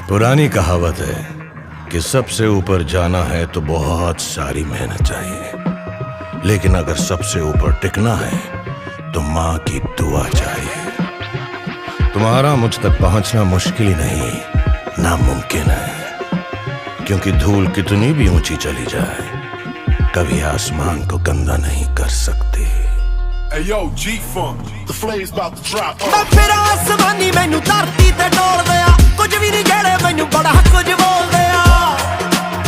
पुरानी कहावत है कि सबसे ऊपर जाना है तो बहुत सारी मेहनत चाहिए, लेकिन अगर सबसे ऊपर टिकना है तो माँ की दुआ चाहिए। तुम्हारा मुझ तक पहुंचना मुश्किल ही नहीं, नामुमकिन है, क्योंकि धूल कितनी भी ऊंची चली जाए कभी आसमान को गंदा नहीं कर सकती। Hey yo, G-Funk, the flame's about to drop. मैं फिर आसमानी मैनू धरती ते डोल दिया, कुछ भी नहीं जेड़े मैनू बड़ा कुछ बोल दिया।